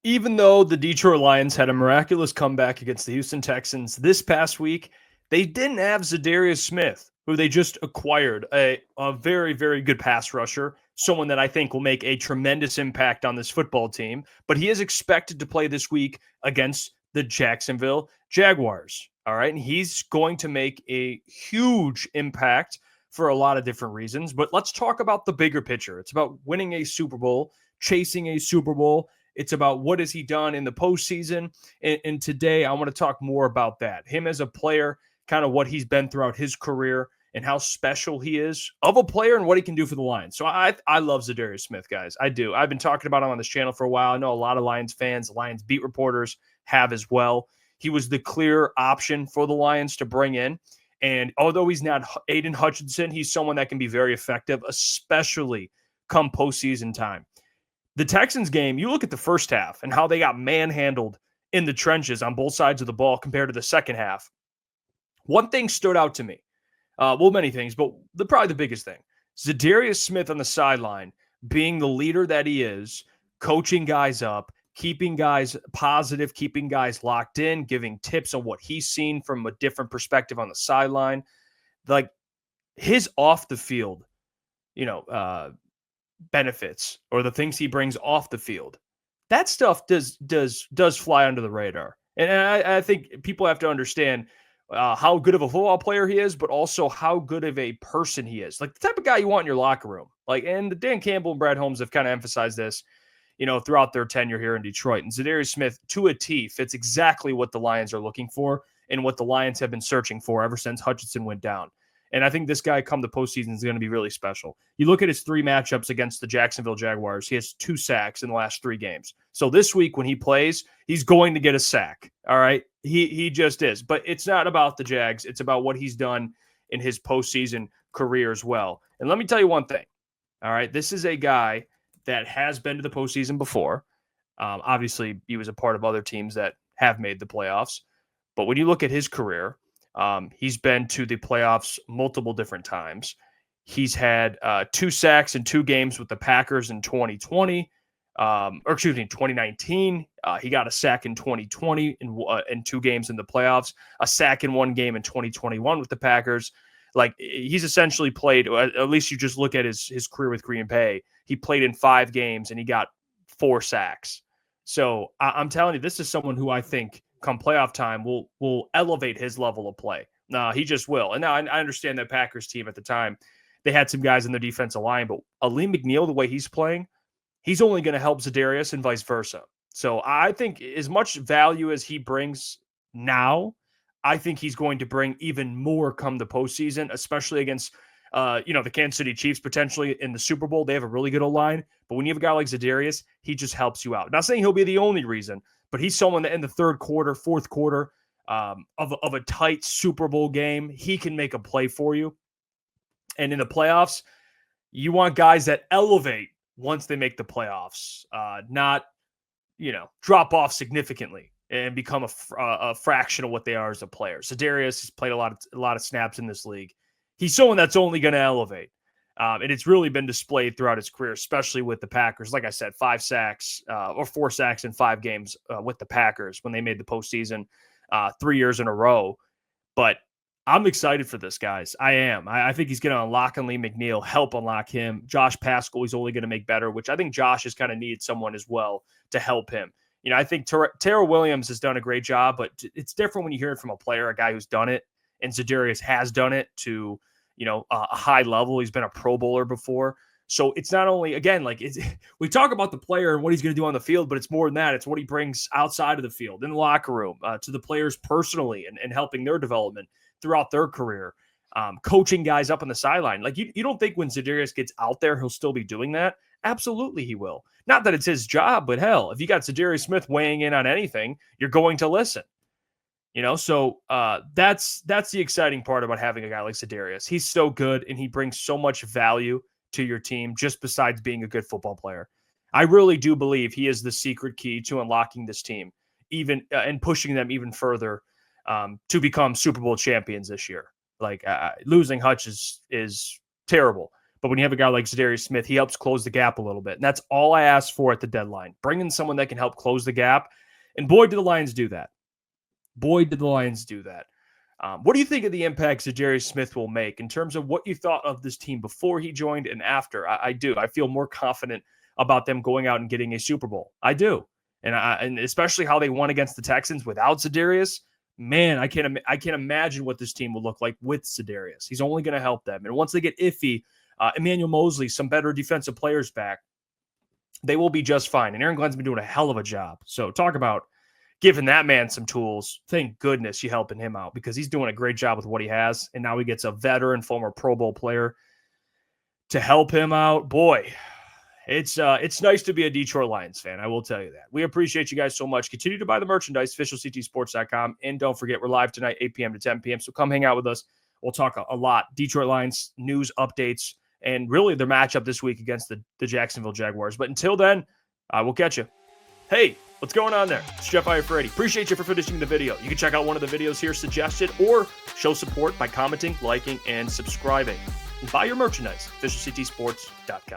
Even though the Detroit Lions had a miraculous comeback against the Houston Texans this past week, they didn't have Za'Darius Smith, who they just acquired, a very, very good pass rusher, someone that I think will make a tremendous impact on this football team. But he is expected to play this week against the Jacksonville Jaguars. All right. And he's going to make a huge impact for a lot of different reasons. But let's talk about the bigger picture. It's about winning a Super Bowl, chasing a Super Bowl. It's about what has he done in the postseason. And today I want to talk more about that. Him as a player, kind of what he's been throughout his career and how special he is of a player and what he can do for the Lions. So I love Za'Darius Smith, guys. I do. I've been talking about him on this channel for a while. I know a lot of Lions fans, Lions beat reporters have as well. He was the clear option for the Lions to bring in. And although he's not Aiden Hutchinson, he's someone that can be very effective, especially come postseason time. The Texans game, you look at the first half and how they got manhandled in the trenches on both sides of the ball compared to the second half. One thing stood out to me. Many things, but probably the biggest thing. Za'Darius Smith on the sideline, being the leader that he is, coaching guys up, keeping guys positive, keeping guys locked in, giving tips on what he's seen from a different perspective on the sideline. Like his off the field, benefits or the things he brings off the field, that stuff does fly under the radar. And I think people have to understand how good of a football player he is, but also how good of a person he is. Like the type of guy you want in your locker room. Like, and Dan Campbell and Brad Holmes have kind of emphasized this, throughout their tenure here in Detroit. And Za'Darius Smith, to a T, fits exactly what the Lions are looking for and what the Lions have been searching for ever since Hutchinson went down. And I think this guy come the postseason is going to be really special. You look at his 3 matchups against the Jacksonville Jaguars. He has 2 sacks in the last 3 games. So this week when he plays, he's going to get a sack. All right. He just is. But it's not about the Jags. It's about what he's done in his postseason career as well. And let me tell you one thing. All right. This is a guy that has been to the postseason before. Obviously, he was a part of other teams that have made the playoffs. But when you look at his career, he's been to the playoffs multiple different times. He's had 2 sacks in 2 games with the Packers in 2020, 2019. He got a sack in 2020 in 2 games in the playoffs, a sack in 1 game in 2021 with the Packers. Like he's essentially played, at least you just look at his career with Green Bay. He played in 5 games and he got 4 sacks. So I'm telling you, this is someone who I think come playoff time will elevate his level of play. He just will. And now I understand that Packers team at the time, they had some guys in their defensive line, but Ali McNeil, the way he's playing, he's only going to help Za'Darius and vice versa. So I think as much value as he brings now, I think he's going to bring even more come the postseason, especially against the Kansas City Chiefs potentially in the Super Bowl. They have a really good O-line, but when you have a guy like Za'Darius, he just helps you out. Not saying he'll be the only reason, but he's someone that in the third quarter, fourth quarter of a tight Super Bowl game, he can make a play for you. And in the playoffs, you want guys that elevate once they make the playoffs, not drop off significantly and become a fraction of what they are as a player. Za'Darius has played a lot of snaps in this league. He's someone that's only going to elevate. And it's really been displayed throughout his career, especially with the Packers. Like I said, 5 sacks or 4 sacks in 5 games with the Packers when they made the postseason 3 years in a row. But I'm excited for this, guys. I am. I think he's going to unlock Ali McNeil, help unlock him. Josh Paschal, he's only going to make better, which I think Josh has kind of needed someone as well to help him. I think Terrell Williams has done a great job, but it's different when you hear it from a player, a guy who's done it. And Za'Darius has done it to, a high level. He's been a Pro Bowler before. So it's not only, again, like we talk about the player and what he's going to do on the field, but it's more than that. It's what he brings outside of the field, in the locker room, to the players personally and helping their development throughout their career, coaching guys up on the sideline. Like you don't think when Za'Darius gets out there, he'll still be doing that? Absolutely he will. Not that it's his job, but hell, if you got Za'Darius Smith weighing in on anything, you're going to listen. So that's the exciting part about having a guy like Za'Darius. He's so good and he brings so much value to your team just besides being a good football player. I really do believe he is the secret key to unlocking this team, even and pushing them even further to become Super Bowl champions this year. Like losing Hutch is terrible, But when you have a guy like Za'Darius Smith, he helps close the gap a little bit. And that's all I asked for at the deadline. Bring in someone that can help close the gap. And boy, did the Lions do that. Boy, did the Lions do that. What do you think of the impact Za'Darius Smith will make in terms of what you thought of this team before he joined and after? I do. I feel more confident about them going out and getting a Super Bowl. I do. And especially how they won against the Texans without Za'Darius. Man, I can't imagine what this team will look like with Za'Darius. He's only going to help them. And once they get Iffy, Emmanuel Mosley, some better defensive players back, they will be just fine. And Aaron Glenn's been doing a hell of a job. So talk about giving that man some tools. Thank goodness you're helping him out because he's doing a great job with what he has. And now he gets a veteran, former Pro Bowl player to help him out. Boy, it's nice to be a Detroit Lions fan. I will tell you that. We appreciate you guys so much. Continue to buy the merchandise, officialctsports.com. And don't forget, we're live tonight, 8 p.m. to 10 p.m. So come hang out with us. We'll talk a lot. Detroit Lions news updates and really their matchup this week against the Jacksonville Jaguars. But until then, we'll catch you. Hey, what's going on there? It's Jeff Iafrate. Appreciate you for finishing the video. You can check out one of the videos here suggested or show support by commenting, liking, and subscribing. And buy your merchandise, officialctsports.com.